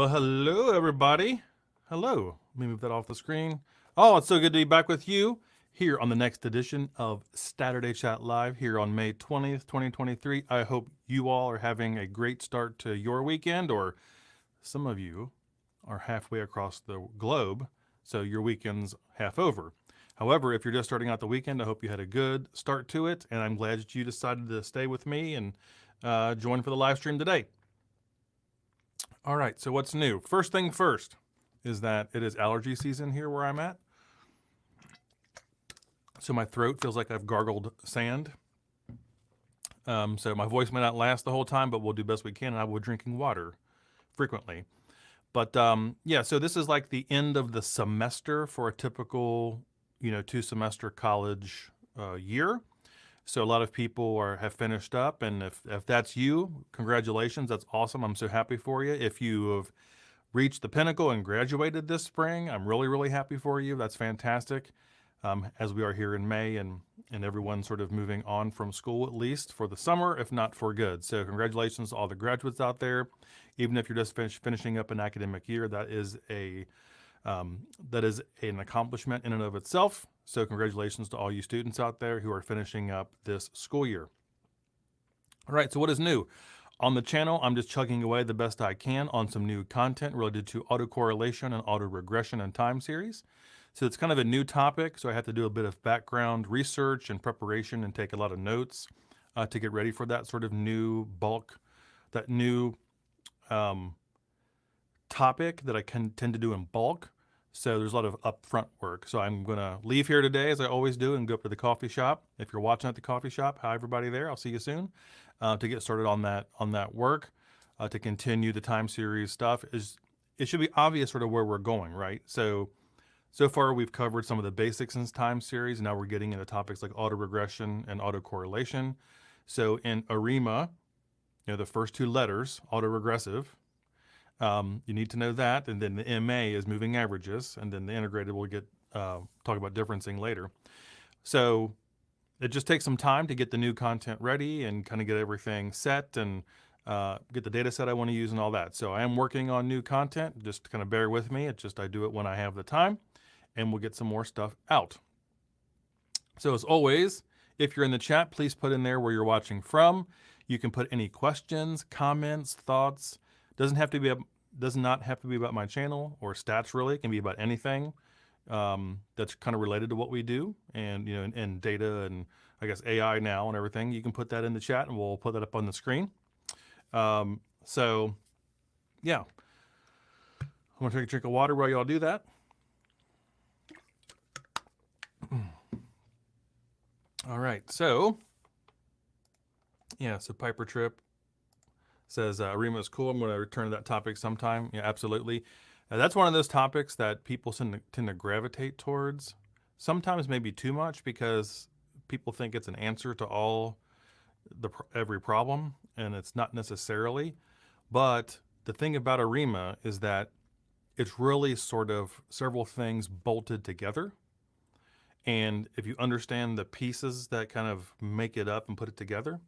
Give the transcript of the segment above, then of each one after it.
Well, hello, everybody. Hello. Let me move that off the screen. Oh, it's so good to be back with you here on the next edition of STATURDAY Chat Live here on May 20th, 2023. I hope you all are having a great start to your weekend, or some of you are halfway across the globe, so your weekend's half over. However, if you're just starting out the weekend, I hope you had a good start to it, and I'm glad that you decided to stay with me and join for the live stream today. All right, so what's new? First thing first is that it is allergy season here where I'm at. So my throat feels like I've gargled sand. So my voice may not last the whole time, but we'll do best we can. And I will be drinking water frequently. But yeah, so this is like the end of the semester for a typical, 2-semester college year. So a lot of people have finished up, and if that's you, congratulations, that's awesome. I'm so happy for you. If you have reached the pinnacle and graduated this spring, I'm really, really happy for you. That's fantastic. As we are here in May, and everyone's sort of moving on from school, at least for the summer, if not for good. So congratulations to all the graduates out there. Even if you're just finishing up an academic year, that is an accomplishment in and of itself. So congratulations to all you students out there who are finishing up this school year. All right, so what is new? On the channel, I'm just chugging away the best I can on some new content related to autocorrelation and autoregression and time series. So it's kind of a new topic, so I have to do a bit of background research and preparation and take a lot of notes to get ready for that sort of new topic that I tend to do in bulk. So there's a lot of upfront work. So I'm going to leave here today, as I always do, and go up to the coffee shop. If you're watching at the coffee shop, hi everybody there. I'll see you soon. To get started on that work, to continue the time series stuff. It should be obvious sort of where we're going, right? So far we've covered some of the basics in time series, and now we're getting into topics like autoregression and autocorrelation. So in ARIMA, the first two letters, autoregressive, you need to know that, and then the MA is moving averages, and then the integrated we'll get talk about differencing later. So it just takes some time to get the new content ready and kind of get everything set and get the data set I want to use and all that. So I am working on new content. Just kind of bear with me. It's just I do it when I have the time, and we'll get some more stuff out. So as always, if you're in the chat, please put in there where you're watching from. You can put any questions, comments, thoughts. Does not have to be about my channel or stats, really. It can be about anything that's kind of related to what we do, and and data, and I guess AI now and everything. You can put that in the chat, and we'll put that up on the screen. So yeah, I'm gonna take a drink of water while y'all do that. All right, so yeah, so Piper Trip says ARIMA is cool. I'm going to return to that topic sometime. Yeah, absolutely. That's one of those topics that people tend to gravitate towards. Sometimes maybe too much, because people think it's an answer to every problem, and it's not necessarily. But the thing about ARIMA is that it's really sort of several things bolted together. And if you understand the pieces that kind of make it up and put it together,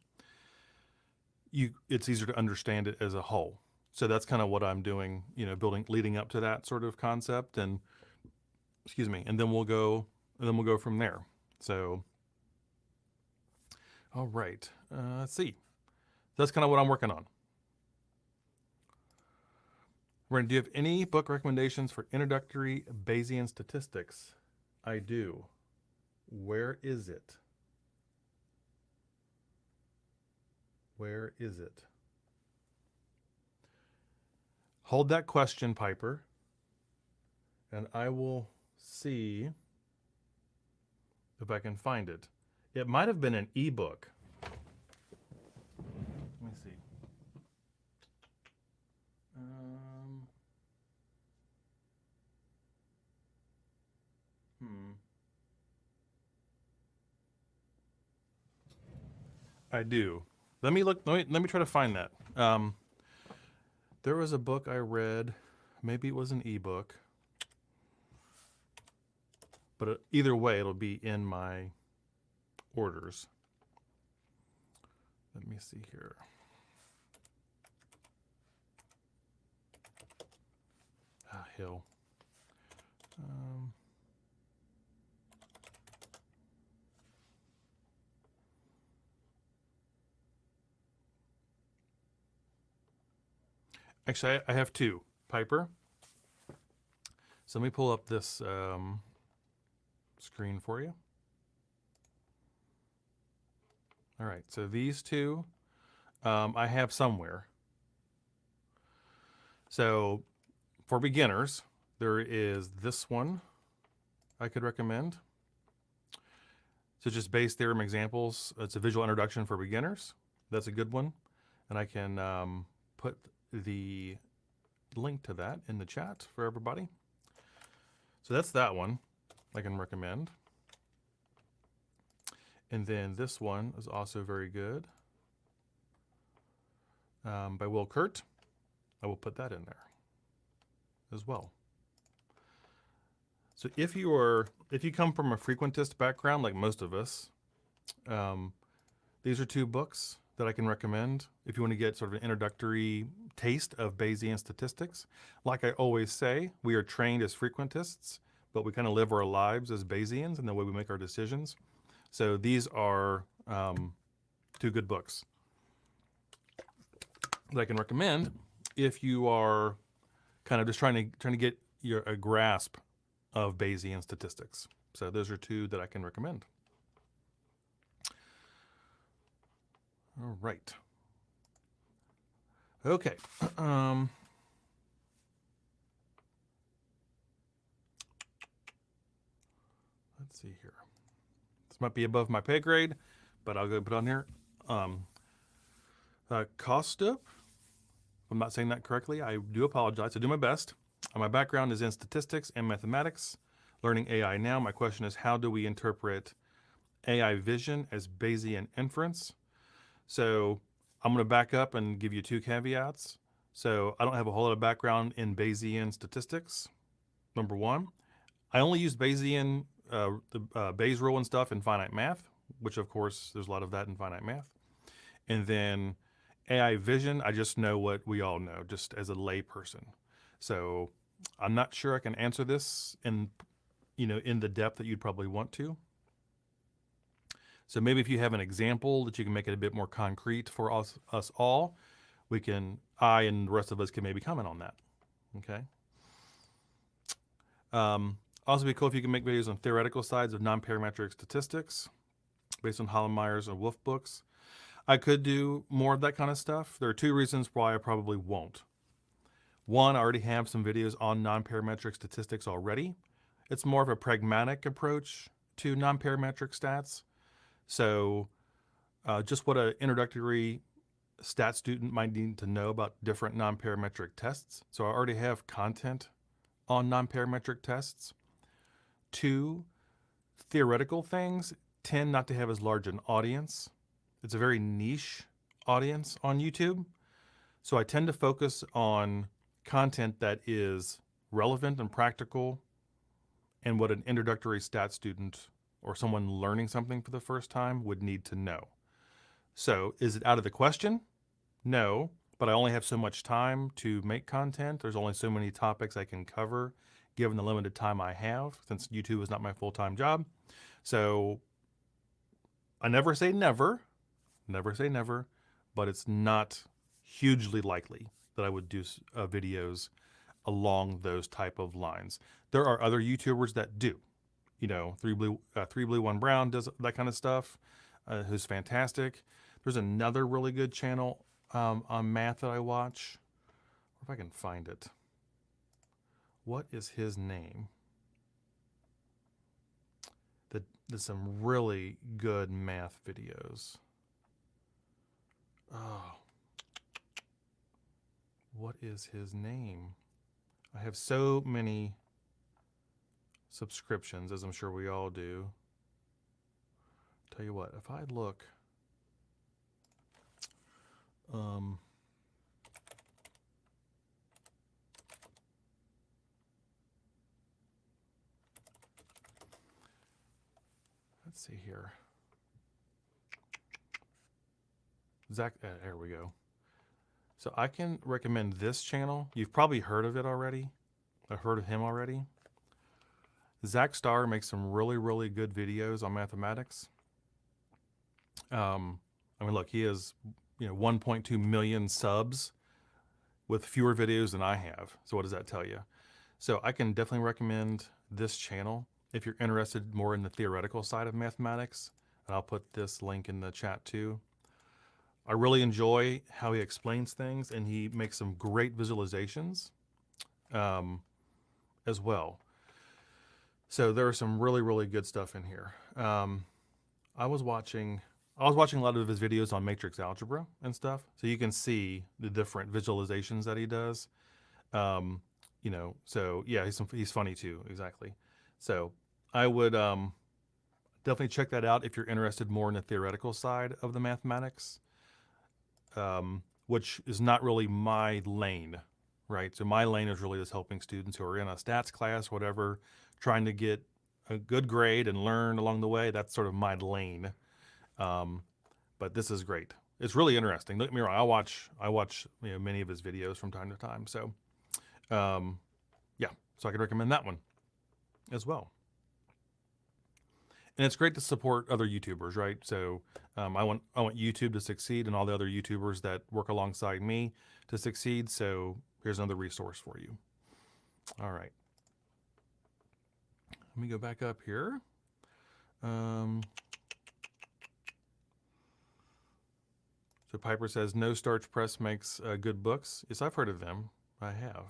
it's easier to understand it as a whole. So that's kind of what I'm doing, leading up to that sort of concept, and and then we'll go from there. So, all right, let's see. That's kind of what I'm working on. Ren, do you have any book recommendations for introductory Bayesian statistics? I do. Where is it? Where is it? Hold that question, Piper, and I will see if I can find it. It might have been an ebook. Let me see. I do. Let me look. Let me try to find that. There was a book I read. Maybe it was an ebook. But either way, it'll be in my orders. Let me see here. hell? Actually, I have two. Piper. So let me pull up this screen for you. All right, so these two I have somewhere. So for beginners, there is this one I could recommend. So just base theorem examples. It's a visual introduction for beginners. That's a good one. And I can put the link to that in the chat for everybody. So that's that one I can recommend. And then this one is also very good by Will Kurt. I will put that in there as well. So if you come from a frequentist background like most of us, these are two books that I can recommend if you want to get sort of an introductory taste of Bayesian statistics. Like I always say, we are trained as frequentists, but we kind of live our lives as Bayesians in the way we make our decisions. So these are two good books that I can recommend if you are kind of just trying to get a grasp of Bayesian statistics. So those are two that I can recommend. All right. Okay. Let's see here. This might be above my pay grade, but I'll go put on here. Kostup. If I'm not saying that correctly, I do apologize. I do my best. My background is in statistics and mathematics, learning AI now. My question is, how do we interpret AI vision as Bayesian inference? So I'm going to back up and give you two caveats. So I don't have a whole lot of background in Bayesian statistics, number one. I only use Bayesian, the Bayes rule and stuff in finite math, which of course there's a lot of that in finite math. And then AI vision, I just know what we all know, just as a lay person. So I'm not sure I can answer this in the depth that you'd probably want to. So maybe if you have an example that you can make it a bit more concrete for us all, I and the rest of us can maybe comment on that. Okay. Also be cool if you can make videos on theoretical sides of non-parametric statistics based on Hollenmeyer's and Wolf books. I could do more of that kind of stuff. There are two reasons why I probably won't. One, I already have some videos on non-parametric statistics already. It's more of a pragmatic approach to non-parametric stats. So just what an introductory stat student might need to know about different non-parametric tests. So I already have content on non-parametric tests. Two, theoretical things tend not to have as large an audience. It's a very niche audience on YouTube. So I tend to focus on content that is relevant and practical and what an introductory stat student or someone learning something for the first time would need to know. So is it out of the question? No, but I only have so much time to make content. There's only so many topics I can cover given the limited time I have, since YouTube is not my full-time job. So I never say never, but it's not hugely likely that I would do videos along those type of lines. There are other YouTubers that do. Three Blue 1 Brown does that kind of stuff, who's fantastic. There's another really good channel on math that I watch. If I can find it. What is his name? There's some really good math videos. Oh, what is his name? I have so many subscriptions, as I'm sure we all do. Tell you what, if I look, let's see here. Zach, there we go. So I can recommend this channel. You've probably heard of it already. I've heard of him already. Zach Starr makes some really, really good videos on mathematics. I mean, look, he has 1.2 million subs with fewer videos than I have. So what does that tell you? So I can definitely recommend this channel if you're interested more in the theoretical side of mathematics. And I'll put this link in the chat too. I really enjoy how he explains things, and he makes some great visualizations as well. So there are some really, really good stuff in here. I was watching a lot of his videos on matrix algebra and stuff, so you can see the different visualizations that he does. So yeah, he's funny too, exactly. So I would definitely check that out if you're interested more in the theoretical side of the mathematics, which is not really my lane, right? So my lane is really just helping students who are in a stats class, whatever, trying to get a good grade and learn along the way. That's sort of my lane. But this is great. It's really interesting. Don't get me wrong. I watch many of his videos from time to time. So, yeah, so I could recommend that one as well. And it's great to support other YouTubers, right? So I want YouTube to succeed and all the other YouTubers that work alongside me to succeed. So here's another resource for you. All right. Let me go back up here. So Piper says, No Starch Press makes good books. Yes, I've heard of them. I have.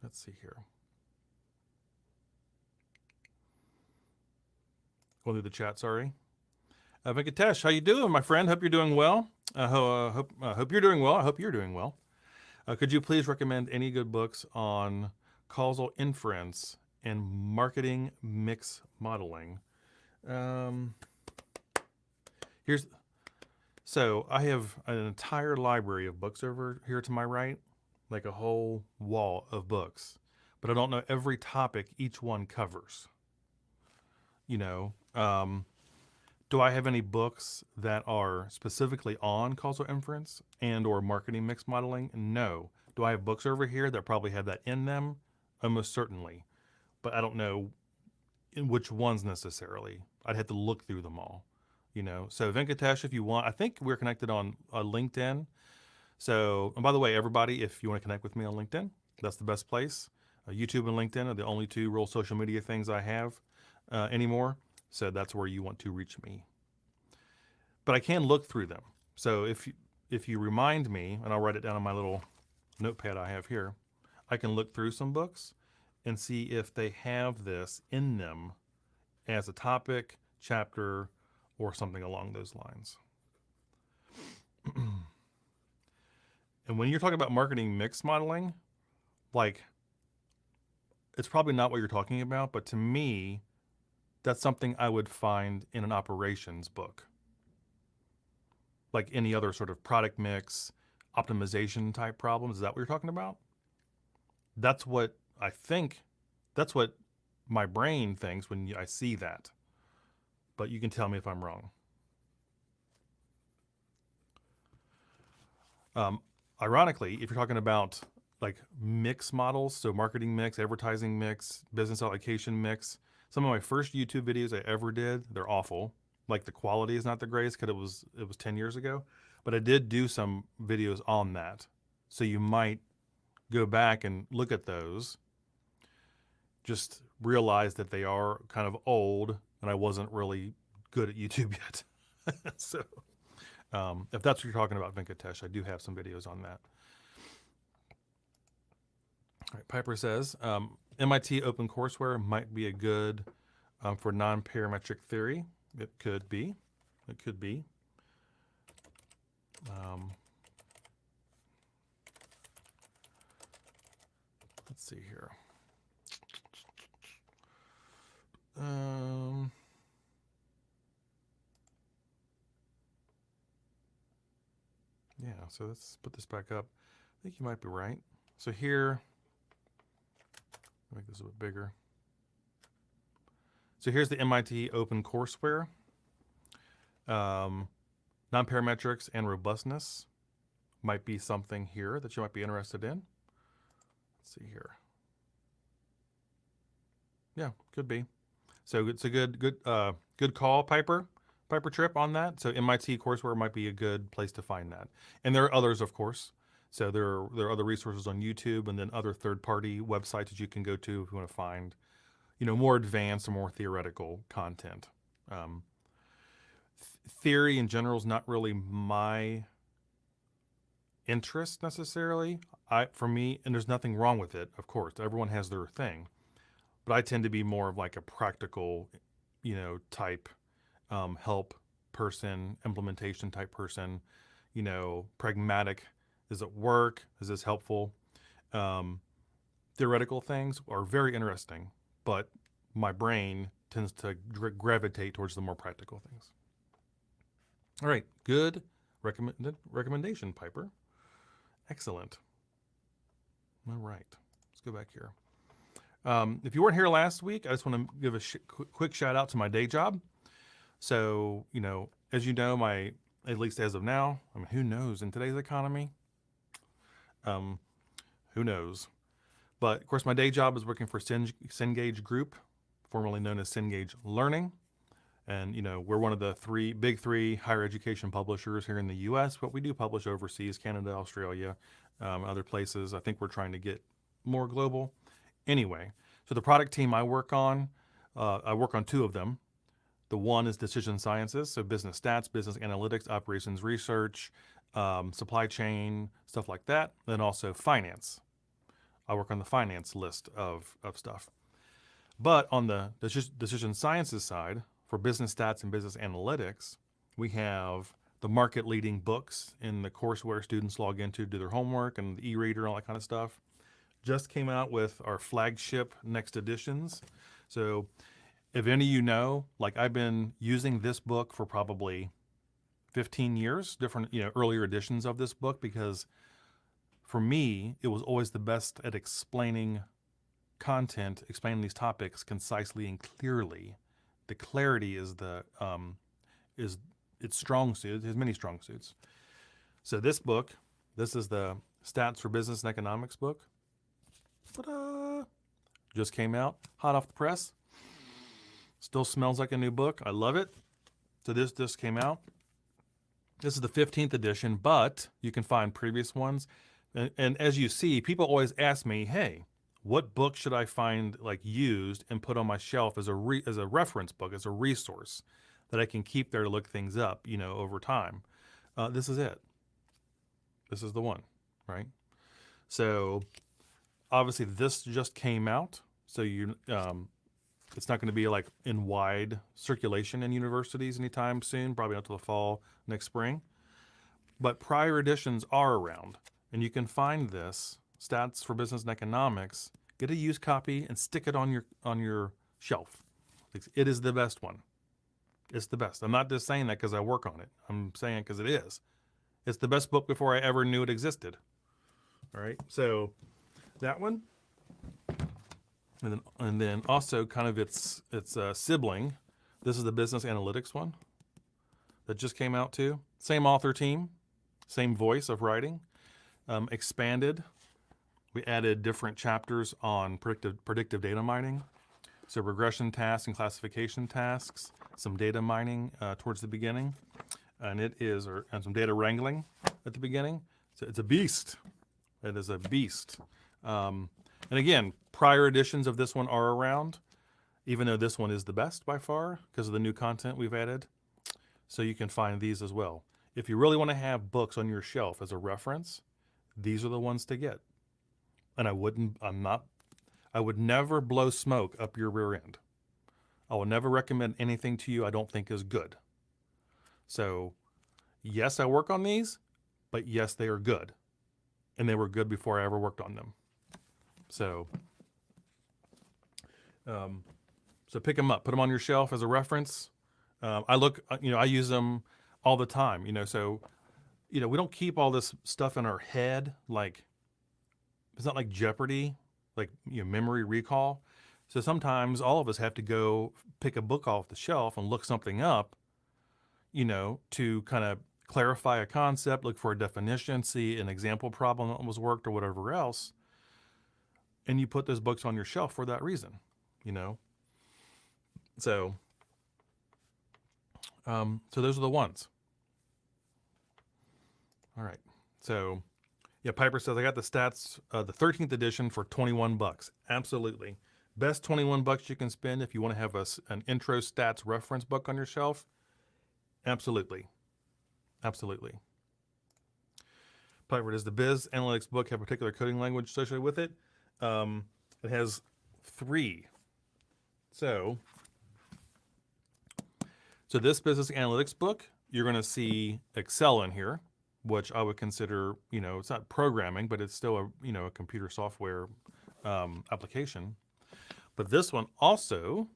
Let's see here. Going through the chat, sorry. Venkatesh, how you doing, my friend? Hope you're doing well. Hope you're doing well. I hope you're doing well. Could you please recommend any good books on causal inference and marketing mix modeling? So I have an entire library of books over here to my right, like a whole wall of books, but I don't know every topic each one covers. Do I have any books that are specifically on causal inference and or marketing mix modeling? No. Do I have books over here that probably have that in them? Almost certainly, but I don't know in which ones necessarily. I'd have to look through them all. So Venkatesh, if you want, I think we're connected on LinkedIn. So, and by the way, everybody, if you want to connect with me on LinkedIn, that's the best place. YouTube and LinkedIn are the only two real social media things I have anymore. So that's where you want to reach me. But I can look through them. So if you remind me, and I'll write it down on my little notepad I have here, I can look through some books and see if they have this in them as a topic, chapter, or something along those lines. And when you're talking about marketing mix modeling, like, it's probably not what you're talking about, but to me, that's something I would find in an operations book. Like any other sort of product mix, optimization type problems. Is that what you're talking about? That's what I think, that's what my brain thinks when I see that. But you can tell me if I'm wrong. Ironically, if you're talking about like mix models, so marketing mix, advertising mix, business allocation mix, some of my first YouTube videos I ever did, they're awful. Like the quality is not the greatest because it was 10 years ago, but I did do some videos on that. So you might go back and look at those. Just realize that they are kind of old and I wasn't really good at YouTube yet. So if that's what you're talking about, Venkatesh, I do have some videos on that. All right, Piper says, MIT OpenCourseWare might be a good for non-parametric theory. It could be. It could be. Let's see here. Yeah, so let's put this back up. I think you might be right. So here, make this a bit bigger. So here's the MIT OpenCourseWare, non-parametrics and robustness. might be something here that you might be interested in. Let's see here. Yeah, could be. So it's a good call, Piper Trip on that. So MIT Courseware might be a good place to find that. And there are others, of course. So there are other resources on YouTube and then other third-party websites that you can go to if you want to find, more advanced or more theoretical content. Theory in general is not really my interest necessarily. For me, and there's nothing wrong with it, of course. Everyone has their thing. But I tend to be more of like a practical, type help person, implementation type person, pragmatic. Does it work? Is this helpful? Theoretical things are very interesting, but my brain tends to gravitate towards the more practical things. All right, good recommendation, Piper. Excellent. All right, let's go back here. If you weren't here last week, I just want to give a quick shout out to my day job. So, as you know, at least as of now, who knows in today's economy? Who knows? But of course, my day job is working for Cengage Group, formerly known as Cengage Learning. And, we're one of the big three higher education publishers here in the U.S., but we do publish overseas, Canada, Australia, other places. I think we're trying to get more global. Anyway, so the product team I work on two of them. The one is decision sciences, so business stats, business analytics, operations research, supply chain, stuff like that. Then also finance. I work on the finance list of stuff. But on the decision sciences side, for business stats and business analytics, we have the market leading books in the courseware students log into, do their homework, and the e-reader and all that kind of stuff. Just came out with our flagship next editions. So if any of you know, I've been using this book for probably 15 years, different, earlier editions of this book, because for me, it was always the best at explaining content, explaining these topics concisely and clearly. The clarity is its strong suit. It has many strong suits. So this is the Stats for Business and Economics book. Ta-da! Just came out, hot off the press. Still smells like a new book. I love it. So this just came out. This is the 15th edition, but you can find previous ones. And as you see, people always ask me, hey, what book should I find used and put on my shelf as a reference book, as a resource that I can keep there to look things up, over time? This is it. This is the one, right? So obviously this just came out, so it's not going to be in wide circulation in universities anytime soon, probably not till the fall next spring. But prior editions are around, and you can find this Stats for Business and Economics. Get a used copy and stick it on your shelf. It is the best one. It's the best. I'm not just saying that because I work on it. I'm saying it because it is. It's the best book before I ever knew it existed. All right, so that one, and then also kind of its sibling. This is the business analytics one that just came out too. Same author team, same voice of writing, expanded. We added different chapters on predictive data mining, so regression tasks and classification tasks, some data mining towards the beginning, and some data wrangling at the beginning. So it's a beast. It is a beast. And again, prior editions of this one are around, even though this one is the best by far because of the new content we've added. So you can find these as well. If you really want to have books on your shelf as a reference, these are the ones to get. And I would never blow smoke up your rear end. I will never recommend anything to you I don't think is good. So yes, I work on these, but yes, they are good. And they were good before I ever worked on them. So pick them up, put them on your shelf as a reference. I use them all the time, so, we don't keep all this stuff in our head. It's not like Jeopardy, memory recall. So sometimes all of us have to go pick a book off the shelf and look something up, to kind of clarify a concept, look for a definition, see an example problem that was worked or whatever else. And you put those books on your shelf for that reason, you know? So, so those are the ones. All right. So, yeah, Piper says, I got the stats, the 13th edition for $21. Absolutely. Best $21 you can spend if you want to have an intro stats reference book on your shelf. Absolutely. Absolutely. Piper, does the Biz Analytics book have a particular coding language associated with it? It has 3. So this business analytics book, you're going to see Excel in here, which I would consider, you know, it's not programming, but it's still a, you know, a computer software application. But this one also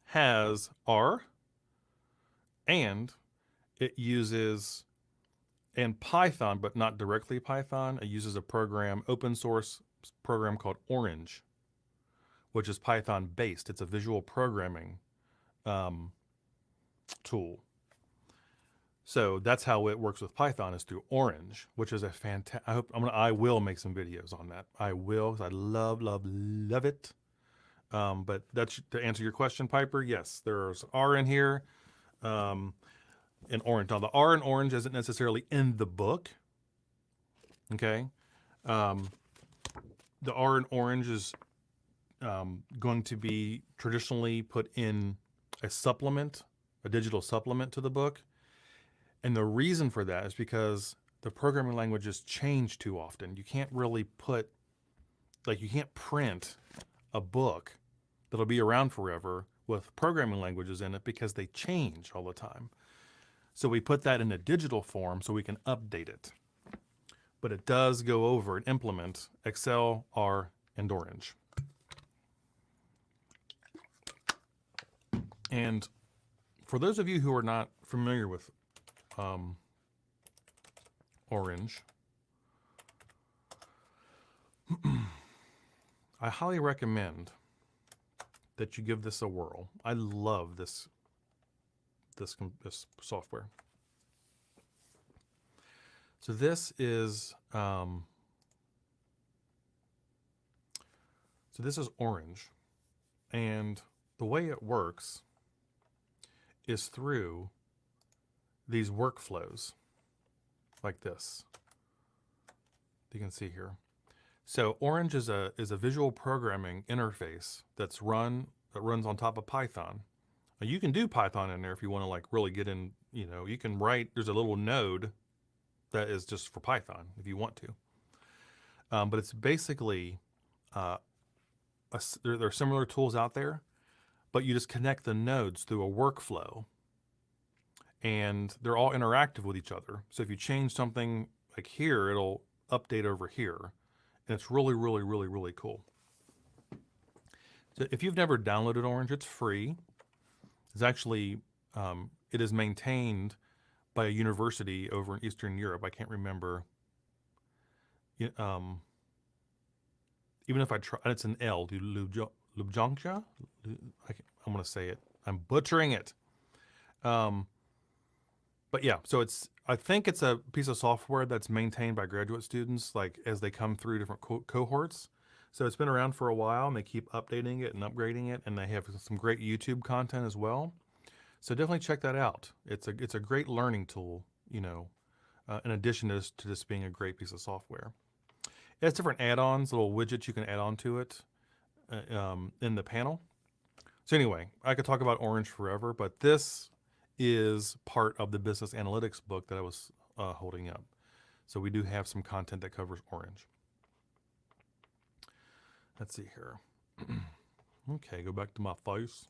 has R, and it uses, and Python, but not directly Python. It uses a program, open source program called Orange, which is Python based. It's a visual programming tool. So that's how it works with Python, is through Orange, which is a fantastic. I will make some videos on that. I will, because I love it. But that's to answer your question, Piper. Yes, there's R in here, in Orange. Now the R in Orange isn't necessarily in the book. Okay, the R in Orange is going to be traditionally put in a supplement, a digital supplement to the book. And the reason for that is because the programming languages change too often. You can't really put, like, you can't print a book that'll be around forever with programming languages in it because they change all the time. So we put that in a digital form so we can update it. But it does go over and implement Excel, R, and Orange. And for those of you who are not familiar with Orange, I highly recommend that you give this a whirl. I love this software. So this is Orange, and the way it works is through these workflows like this. You can see here. So Orange is a visual programming interface that runs on top of Python. Now you can do Python in there if you want to, like, really get in, you know, you can write, there's a little node that is just for Python if you want to. But it's basically, there are similar tools out there, but you just connect the nodes through a workflow, and they're all interactive with each other. So if you change something like here, it'll update over here. And it's really, really, really, really cool. So if you've never downloaded Orange, it's free. It's actually, it is maintained by a university over in Eastern Europe. I can't remember. Even if I try, it's an L, Lubjanka? I'm going to say it. I'm butchering it. But yeah, so I think it's a piece of software that's maintained by graduate students, like, as they come through different cohorts. So it's been around for a while, and they keep updating it and upgrading it, and they have some great YouTube content as well. So definitely check that out. It's a great learning tool, you know, in addition to this being a great piece of software. It has different add-ons, little widgets you can add on to it in the panel. So anyway, I could talk about Orange forever, but this is part of the business analytics book that I was holding up. So we do have some content that covers Orange. Let's see here. Okay, go back to my face.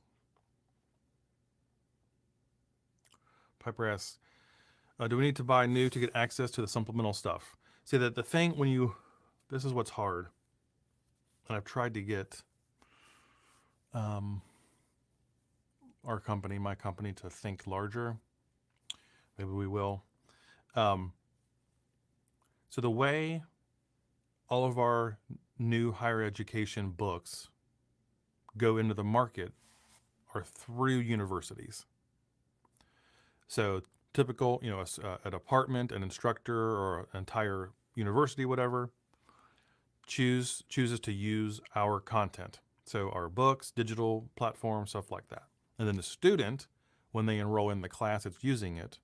Piper asks, do we need to buy new to get access to the supplemental stuff? See, that the thing when you, this is what's hard. And I've tried to get our company, my company, to think larger. Maybe we will. So the way all of our new higher education books go into the market are through universities. So typical, a department, an instructor, or an entire university, whatever, chooses to use our content. So our books, digital platforms, stuff like that. And then the student, when they enroll in the class that's using it,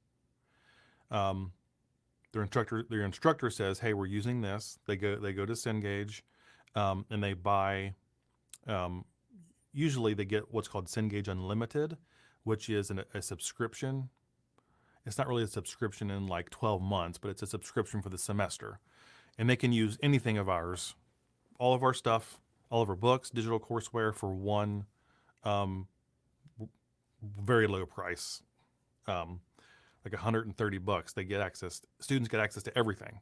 their instructor says, "Hey, we're using this." They go to Cengage, and they buy. Usually, they get what's called Cengage Unlimited, which is a subscription. It's not really a subscription in like 12 months, but it's a subscription for the semester, and they can use anything of ours, all of our stuff, all of our books, digital courseware for one very low price. Like $130, they get access. Students get access to everything.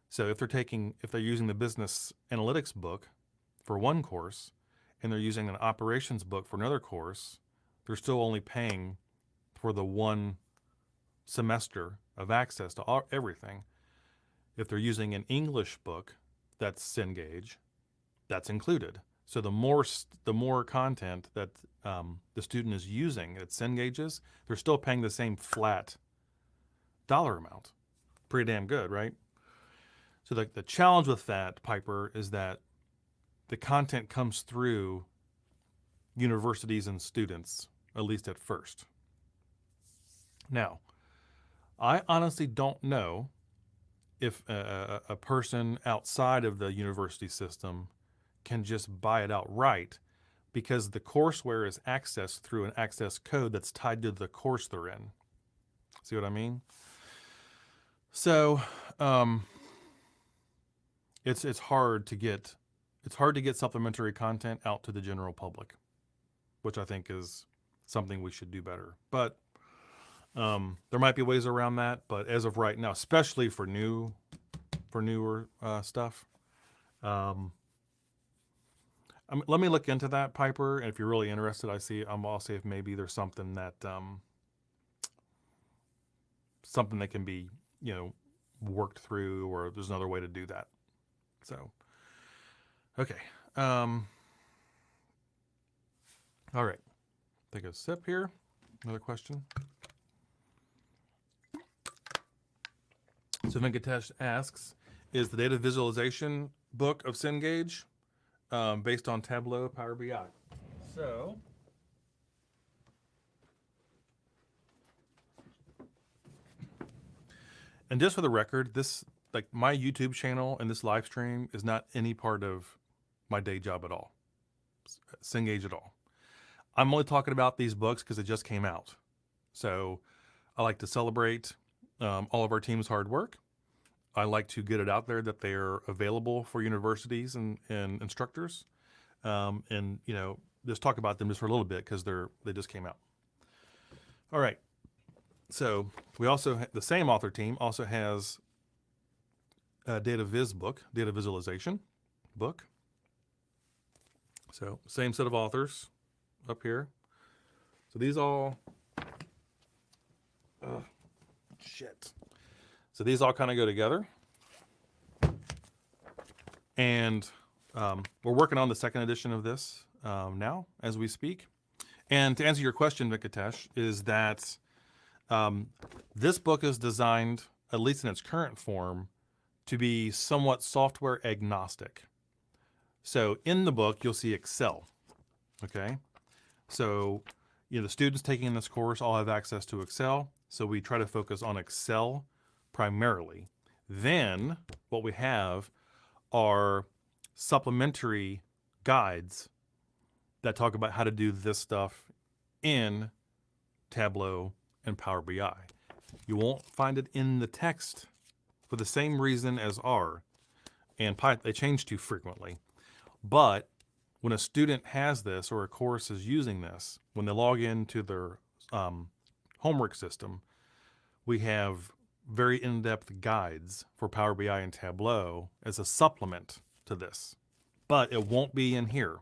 So if they're using the business analytics book for one course, and they're using an operations book for another course, they're still only paying for the one semester of access to everything. If they're using an English book that's Cengage, that's included. So the more content that the student is using at Cengage's, they're still paying the same flat dollar amount. Pretty damn good, right? So the challenge with that, Piper, is that the content comes through universities and students, at least at first. Now, I honestly don't know if a person outside of the university system can just buy it outright, because the courseware is accessed through an access code that's tied to the course they're in. See what I mean? So it's hard to get supplementary content out to the general public, which I think is something we should do better. But there might be ways around that. But as of right now, especially for newer stuff, let me look into that, Piper. And if you're really interested, I'll see if maybe there's something that can be worked through, or there's another way to do that. So, okay. All right. Take a sip here. Another question. So Venkatesh asks, is the data visualization book of Cengage based on Tableau, Power BI? So, and just for the record, this, like, my YouTube channel and this live stream is not any part of my day job at all, Cengage at all. I'm only talking about these books because they just came out. So I like to celebrate all of our team's hard work. I like to get it out there that they're available for universities and instructors, and just talk about them just for a little bit because they just came out. All right. So we also the same author team also has a data visualization book. So same set of authors up here. So these all, So these all kind of go together. And we're working on the second edition of this now as we speak. And to answer your question, Venkatesh, is that this book is designed, at least in its current form, to be somewhat software agnostic. So in the book, you'll see Excel, okay? So, the students taking this course all have access to Excel. So we try to focus on Excel primarily. Then what we have are supplementary guides that talk about how to do this stuff in Tableau and Power BI. You won't find it in the text for the same reason as R and Python. They change too frequently. But when a student has this, or a course is using this, when they log into their homework system, we have very in-depth guides for Power BI and Tableau as a supplement to this. But it won't be in here.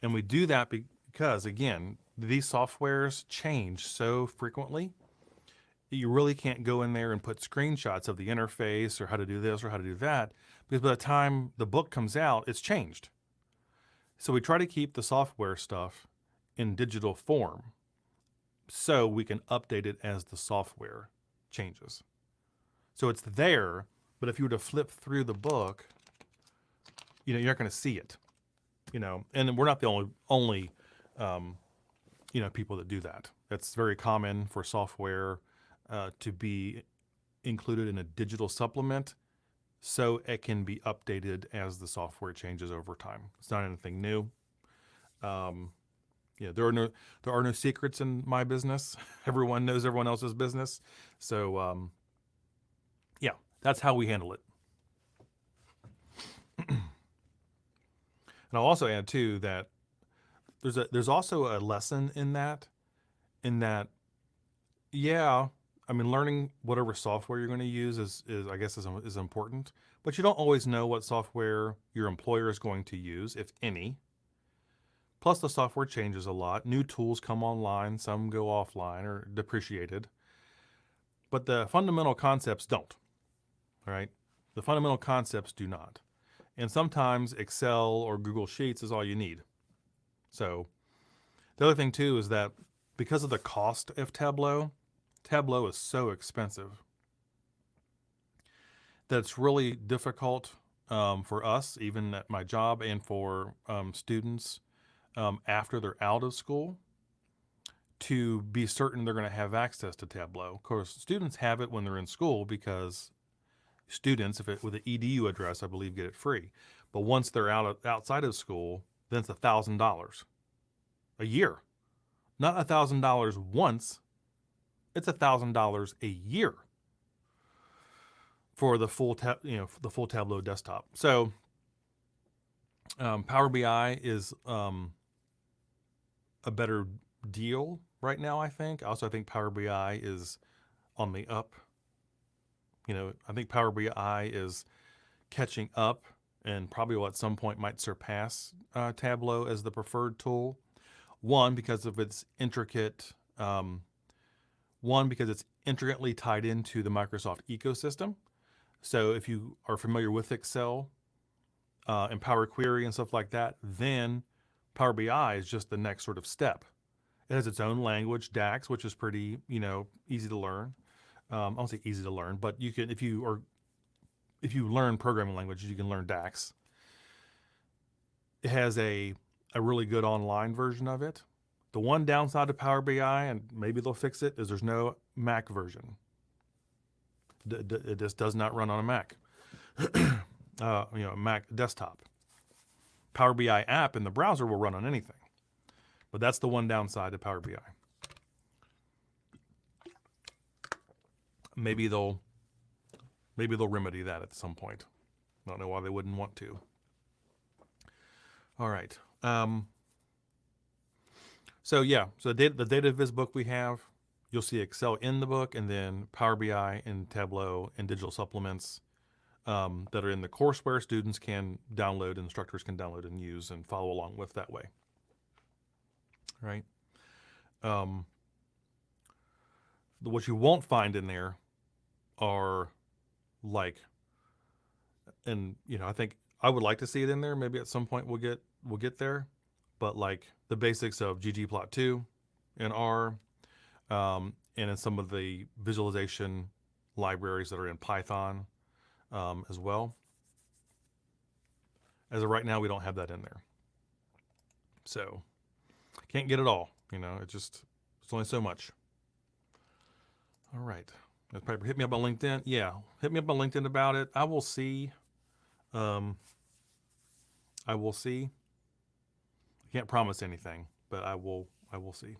And we do that because, again, these softwares change so frequently. You really can't go in there and put screenshots of the interface or how to do this or how to do that, because by the time the book comes out, it's changed. So we try to keep the software stuff in digital form, so we can update it as the software changes. So it's there, but if you were to flip through the book, you're not going to see it, and we're not the only people that do that. That's very common for software to be included in a digital supplement so it can be updated as the software changes over time. It's not anything new. There are no secrets in my business. Everyone knows everyone else's business. So that's how we handle it. And I'll also add too that there's also a lesson in that learning whatever software you're going to use is important, but you don't always know what software your employer is going to use, if any. Plus the software changes a lot. New tools come online, some go offline or depreciated. But the fundamental concepts don't. All right? The fundamental concepts do not. And sometimes Excel or Google Sheets is all you need. So the other thing too is that because of the cost of Tableau is so expensive that it's really difficult for us, even at my job, and for students after they're out of school, to be certain they're going to have access to Tableau. Of course, students have it when they're in school because students, with an EDU address, I believe, get it free. But once they're outside of school, then it's $1,000 a year. Not $1,000 once. It's $1,000 a year for the full Tableau desktop. So Power BI is a better deal right now, I think. Also, I think Power BI is on the up. I think Power BI is catching up and probably at some point might surpass Tableau as the preferred tool. One, because of its intricate, because it's intricately tied into the Microsoft ecosystem. So if you are familiar with Excel and Power Query and stuff like that, then Power BI is just the next sort of step. It has its own language, DAX, which is pretty, easy to learn. I won't say easy to learn, but you can, if you learn programming languages, you can learn DAX. It has a really good online version of it. The one downside of Power BI, and maybe they'll fix it, is there's no Mac version. It just does not run on a Mac, Mac desktop. Power BI app in the browser will run on anything, but that's the one downside of Power BI. Maybe they'll remedy that at some point. I don't know why they wouldn't want to. All right. So the data viz book we have, you'll see Excel in the book, and then Power BI and Tableau and digital supplements that are in the courseware. Students can download, instructors can download and use and follow along with that way. Right. What you won't find in there are I think I would like to see it in there. Maybe at some point we'll get there, but like the basics of ggplot2 in R, and in some of the visualization libraries that are in Python as well. As of right now, we don't have that in there. So can't get it all, it's only so much. All right. Piper, hit me up on LinkedIn. Yeah, hit me up on LinkedIn about it. I will see. I can't promise anything, but I will see.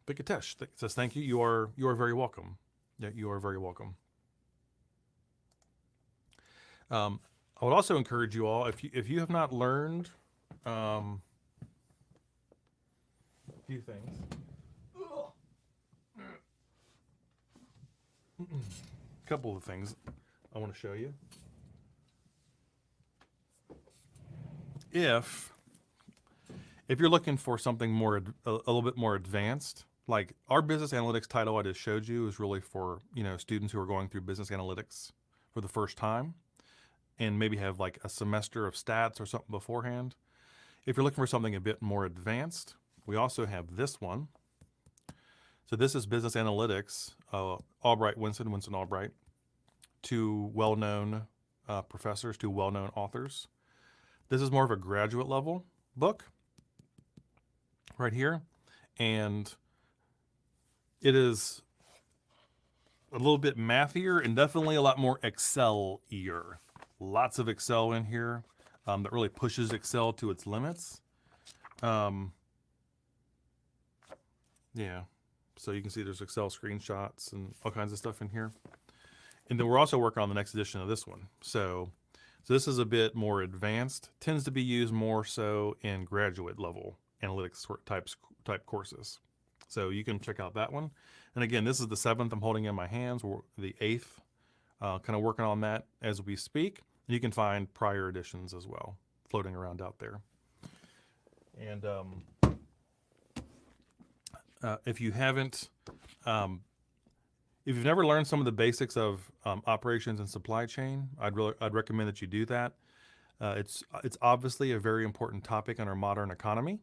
Vikatesh says, thank you. You are very welcome. Yeah, you are very welcome. I would also encourage you all, if you have not learned a few things. A couple of things I want to show you. If you're looking for something a little bit more advanced, like our business analytics title I just showed you is really for students who are going through business analytics for the first time and maybe have like a semester of stats or something beforehand. If you're looking for something a bit more advanced, we also have this one. So this is business analytics, Winston Albright, two well-known professors, two well-known authors. This is more of a graduate level book right here. And it is a little bit mathier and definitely a lot more Excel-ier. Lots of Excel in here that really pushes Excel to its limits. Yeah, so you can see there's Excel screenshots and all kinds of stuff in here. And then we're also working on the next edition of this one. So this is a bit more advanced, tends to be used more so in graduate level analytics type courses. So you can check out that one. And again, this is the 7th I'm holding in my hands, or the 8th, kind of working on that as we speak. And you can find prior editions as well, floating around out there. And if you haven't, if you've never learned some of the basics of operations and supply chain, I'd recommend that you do that. It's obviously a very important topic in our modern economy,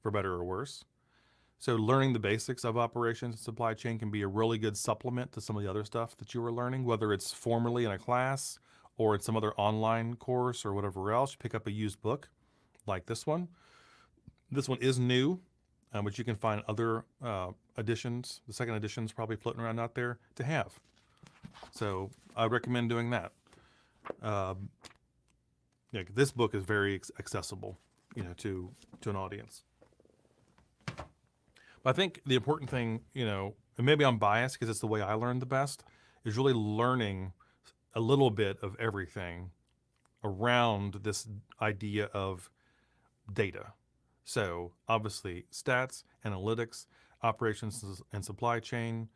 for better or worse. So learning the basics of operations and supply chain can be a really good supplement to some of the other stuff that you were learning, whether it's formally in a class or in some other online course or whatever else. You pick up a used book like this one. This one is new, but you can find other editions. The second edition is probably floating around out there to have. So I recommend doing that. Yeah, this book is very accessible, to an audience. But I think the important thing, and maybe I'm biased because it's the way I learned the best, is really learning a little bit of everything around this idea of data. So obviously stats, analytics, operations and supply chain,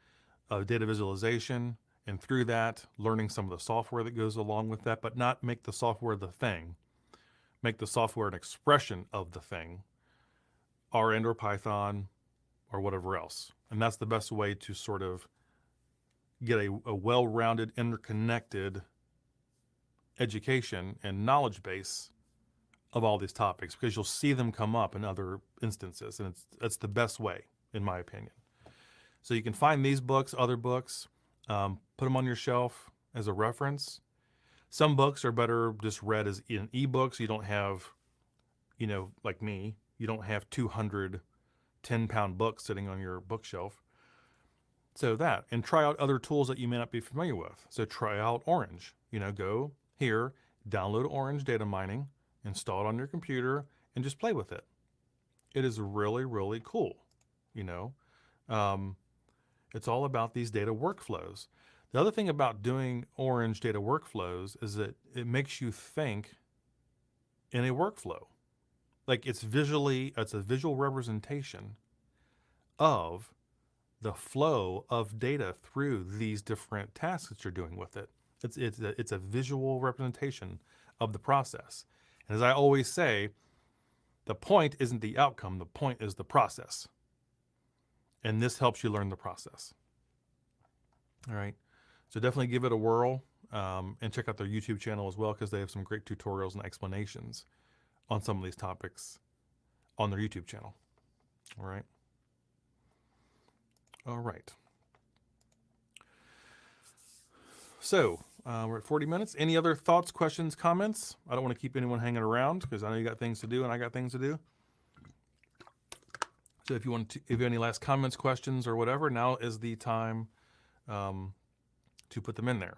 data visualization, and through that, learning some of the software that goes along with that, but not make the software the thing. Make the software an expression of the thing, R and or Python, or whatever else. And that's the best way to sort of get a well-rounded, interconnected education and knowledge base of all these topics, because you'll see them come up in other instances, and that's the best way, in my opinion. So you can find these books, other books, put them on your shelf as a reference. Some books are better just read as in ebooks. You don't have, like me, you don't have 200 10-pound books sitting on your bookshelf. So that, and try out other tools that you may not be familiar with. So try out Orange. Go here, download Orange data mining, install it on your computer, and just play with it. It is really, really cool. It's all about these data workflows. The other thing about doing Orange data workflows is that it makes you think in a workflow. Like it's a visual representation of the flow of data through these different tasks that you're doing with it. It's a visual representation of the process. And as I always say, the point isn't the outcome, the point is the process. And this helps you learn the process. All right, so definitely give it a whirl, and check out their YouTube channel as well, because they have some great tutorials and explanations on some of these topics on their YouTube channel. All right. All right. So we're at 40 minutes. Any other thoughts, questions, comments? I don't want to keep anyone hanging around because I know you got things to do and I got things to do. So if you have any last comments, questions, or whatever, now is the time to put them in there.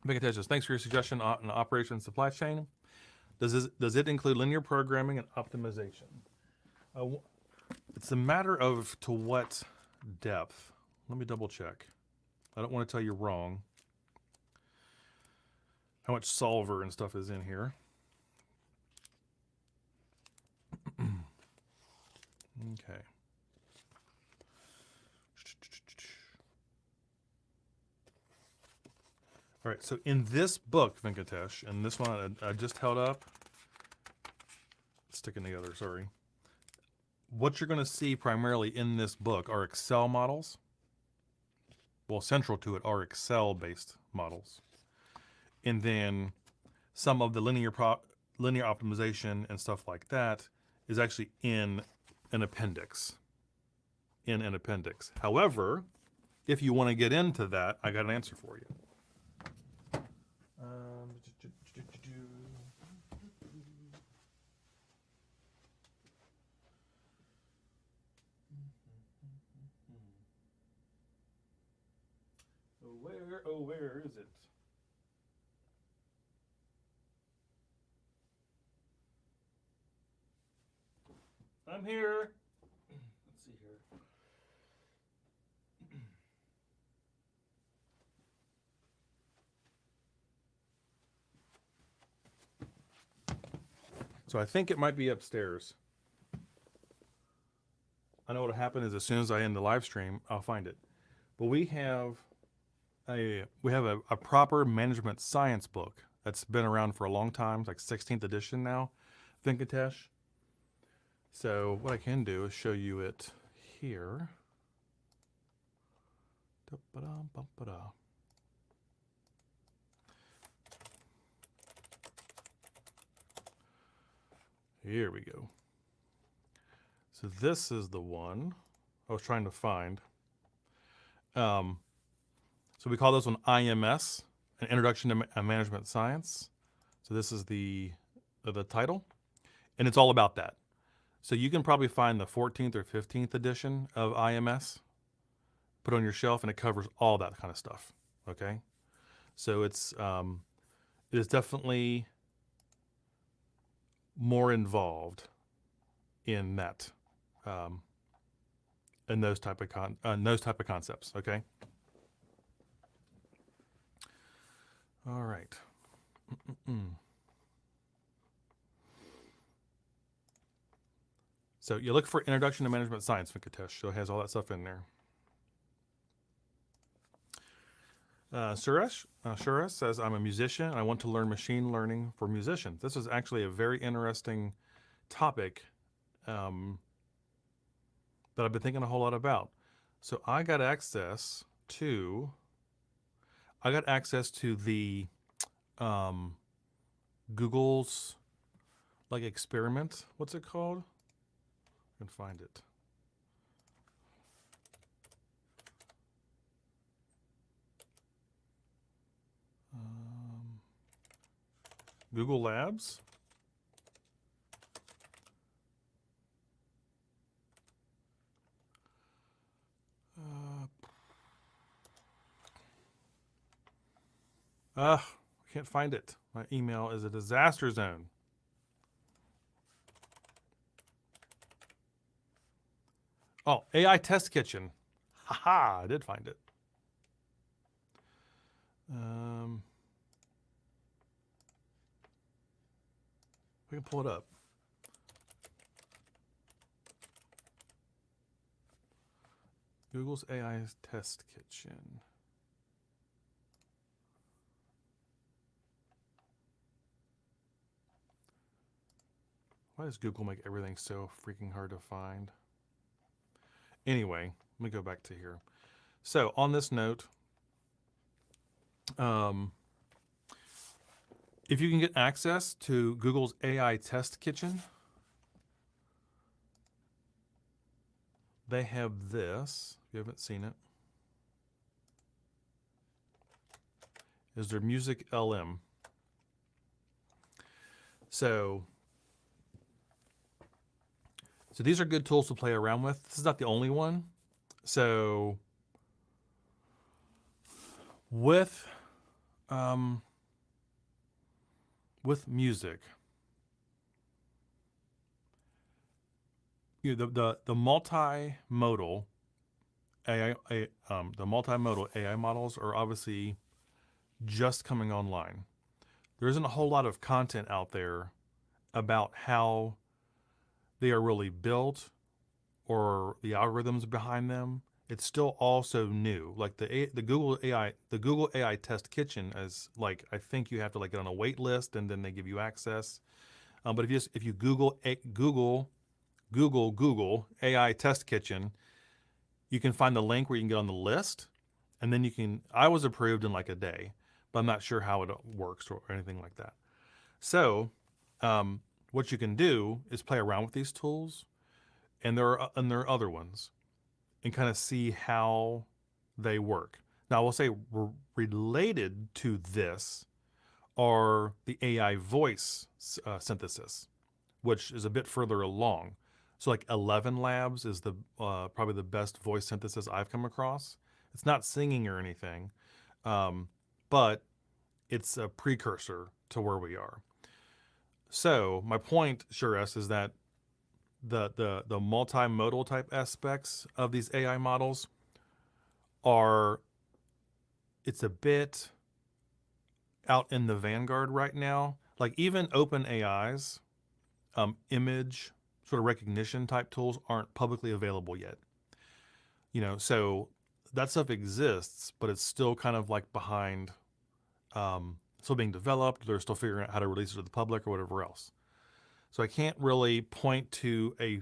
Venkatesh says, thanks for your suggestion on operations supply chain. Does it include linear programming and optimization? It's a matter of to what depth. Let me double check. I don't want to tell you wrong. How much solver and stuff is in here. Okay. All right, so in this book, Venkatesh, and this one I just held up, sticking together, sorry. What you're going to see primarily in this book are Excel models. Well, central to it are Excel-based models. And then some of the linear optimization and stuff like that is actually in an appendix. In an appendix. However, if you want to get into that, I got an answer for you. Where is it? I'm here. Let's see here. So I think it might be upstairs. I know what'll happen is as soon as I end the live stream, I'll find it. But we have a proper management science book that's been around for a long time. It's like 16th edition now, Venkatesh. So what I can do is show you it here. Here we go. So this is the one I was trying to find. So we call this one IMS, an Introduction to Management Science. So this is the title, and it's all about that. So you can probably find the 14th or 15th edition of IMS, put on your shelf, and it covers all that kind of stuff. Okay, so it is definitely more involved in that, in those type of concepts. Okay. All right. So you look for Introduction to Management Science, Venkatesh. So it has all that stuff in there. Suresh says, I'm a musician and I want to learn machine learning for musicians. This is actually a very interesting topic that I've been thinking a whole lot about. So I got access to the Google's like experiment. What's it called? I can find it. Google Labs. I can't find it. My email is a disaster zone. Oh, AI Test Kitchen. Haha, I did find it. We can pull it up. Google's AI Test Kitchen. Why does Google make everything so freaking hard to find? Anyway, let me go back to here. So on this note, if you can get access to Google's AI Test Kitchen, they have this. If you haven't seen it, is their Music LM. So these are good tools to play around with. This is not the only one. So with music, the multimodal AI models are obviously just coming online. There isn't a whole lot of content out there about how they are really built or the algorithms behind them. It's still also new. Like the Google AI Test Kitchen is like, I think you have to like get on a wait list and then they give you access. But if you Google AI Test Kitchen, you can find the link where you can get on the list, and then I was approved in like a day, but I'm not sure how it works or anything like that. So what you can do is play around with these tools and there are other ones, and kind of see how they work. Now, I will say related to this are the AI voice synthesis, which is a bit further along. So like 11 Labs is the probably the best voice synthesis I've come across. It's not singing or anything, but it's a precursor to where we are. So my point, Sure-S, is that the multimodal type aspects of these AI models are, it's a bit out in the vanguard right now. Like even OpenAI's image sort of recognition type tools aren't publicly available yet. So that stuff exists, but it's still kind of like behind, still being developed. They're still figuring out how to release it to the public or whatever else. So I can't really point to a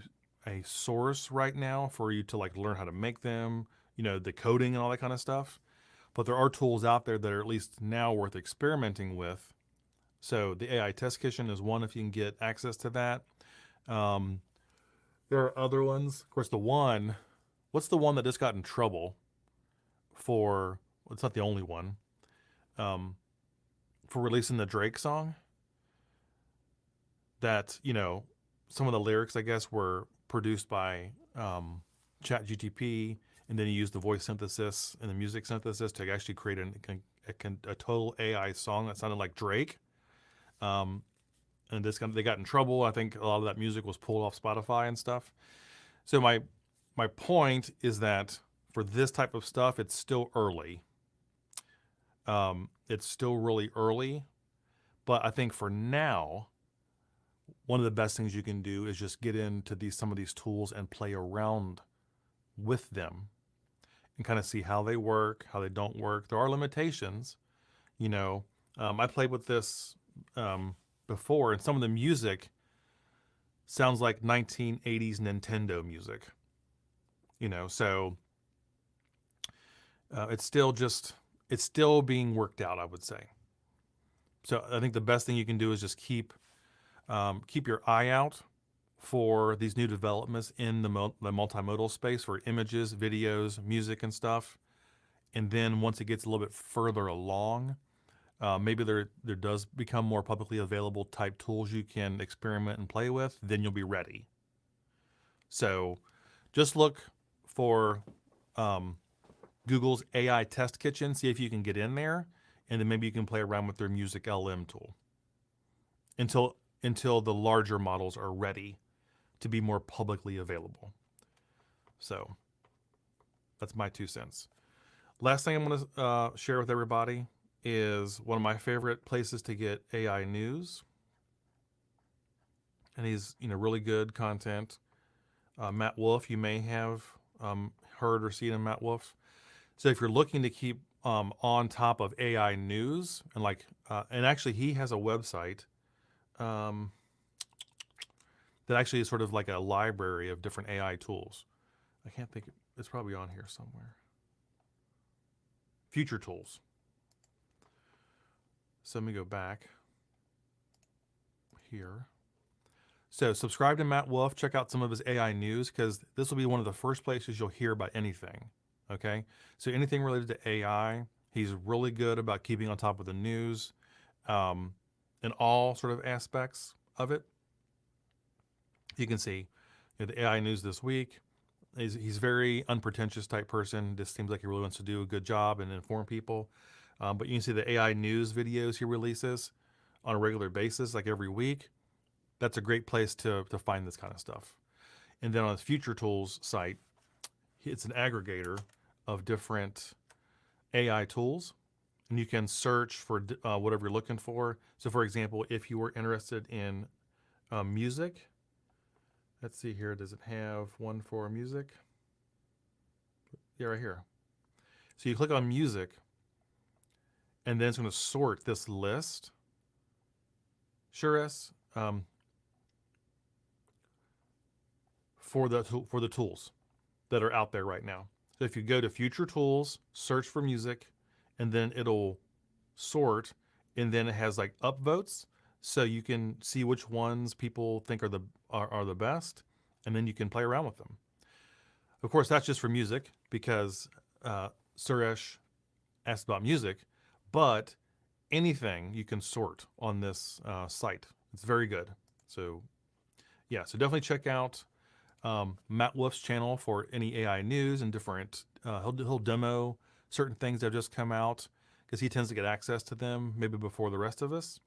source right now for you to like learn how to make them, the coding and all that kind of stuff. But there are tools out there that are at least now worth experimenting with. So the AI Test Kitchen is one if you can get access to that. There are other ones. Of course, what's the one that just got in trouble for, well, it's not the only one, for releasing the Drake song? That, some of the lyrics, I guess, were produced by ChatGPT, and then he used the voice synthesis and the music synthesis to actually create a total AI song that sounded like Drake. And they got in trouble. I think a lot of that music was pulled off Spotify and stuff. So my point is that for this type of stuff, it's still early. It's still really early. But I think for now, one of the best things you can do is just get into some of these tools and play around with them and kind of see how they work, how they don't work. There are limitations. I played with this before, and some of the music sounds like 1980s Nintendo music. So it's still being worked out, I would say. So I think the best thing you can do is just keep your eye out for these new developments in the multimodal space for images, videos, music, and stuff. And then once it gets a little bit further along, maybe there does become more publicly available type tools you can experiment and play with, then you'll be ready. So just look for Google's AI Test Kitchen, see if you can get in there, and then maybe you can play around with their Music LM tool until the larger models are ready to be more publicly available. So that's my 2 cents. Last thing I'm going to share with everybody is one of my favorite places to get AI news. And he's, really good content. Matt Wolf, you may have heard or seen him, Matt Wolf. So if you're looking to keep on top of AI news and actually he has a website that actually is sort of like a library of different AI tools. I can't think, it's probably on here somewhere. Future tools. So let me go back here. So subscribe to Matt Wolf, check out some of his AI news, because this will be one of the first places you'll hear about anything. Okay, so anything related to AI, he's really good about keeping on top of the news in all sort of aspects of it. You can see the AI news this week. He's very unpretentious type person. Just seems like he really wants to do a good job and inform people. But you can see the AI news videos he releases on a regular basis, like every week. That's a great place to find this kind of stuff. And then on his Future Tools site, it's an aggregator of different AI tools. And you can search for whatever you're looking for. So for example, if you were interested in music, let's see here, does it have one for music? Yeah, right here. So you click on music, and then it's going to sort this list. Sure-S for the tools that are out there right now. So if you go to Future Tools, search for music, and then it'll sort, and then it has like upvotes, so you can see which ones people think are the best, and then you can play around with them. Of course, that's just for music because Suresh asked about music, but anything you can sort on this site. It's very good. So yeah, so definitely check out Matt Wolf's channel for any AI news and different, he'll demo certain things that have just come out because he tends to get access to them maybe before the rest of us.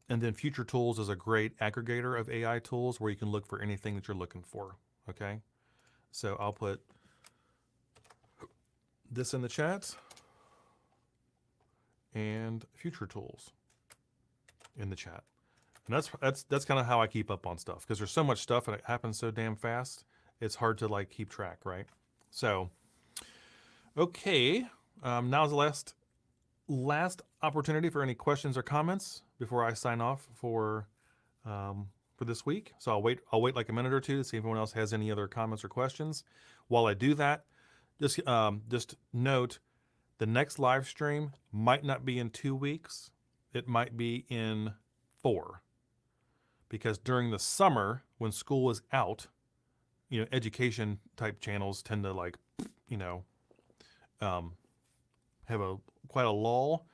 And then Future Tools is a great aggregator of AI tools where you can look for anything that you're looking for, okay? So I'll put this in the chat and Future Tools in the chat. And that's kind of how I keep up on stuff because there's so much stuff and it happens so damn fast. It's hard to like keep track, right? So, okay, now's the last opportunity for any questions or comments before I sign off for this week. So I'll wait like a minute or two to see if anyone else has any other comments or questions. While I do that, just note the next live stream might not be in 2 weeks. It might be in 4. Because during the summer, when school is out, education type channels tend to like, have quite a lull.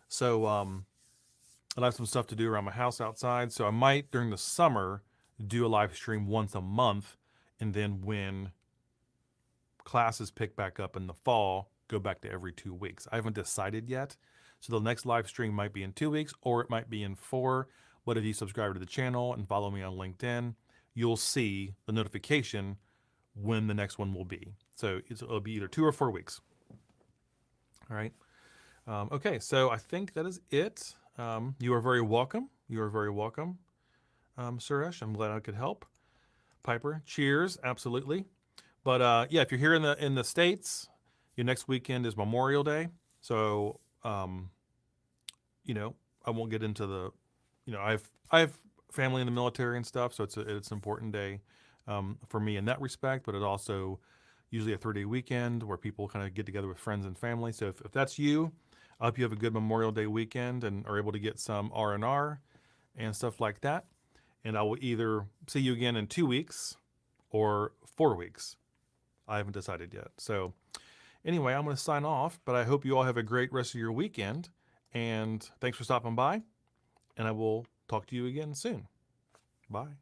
So I have some stuff to do around my house outside. So I might during the summer do a live stream once a month, and then when classes pick back up in the fall, go back to every 2 weeks. I haven't decided yet. So the next live stream might be in 2 weeks or it might be in 4. But if you subscribe to the channel and follow me on LinkedIn, you'll see the notification when the next one will be. So it'll be either 2 or 4 weeks. All right. Okay, so I think that is it. You are very welcome. You are very welcome, Suresh. I'm glad I could help. Piper, cheers, absolutely. But yeah, if you're here in the States, your next weekend is Memorial Day. So I won't get into the I have family in the military and stuff, so it's an important day for me in that respect. But it's also usually a 3-day weekend where people kind of get together with friends and family. So if that's you, I hope you have a good Memorial Day weekend and are able to get some R&R and stuff like that. And I will either see you again in 2 weeks or 4 weeks. I haven't decided yet. So anyway, I'm going to sign off, but I hope you all have a great rest of your weekend. And thanks for stopping by. And I will talk to you again soon. Bye.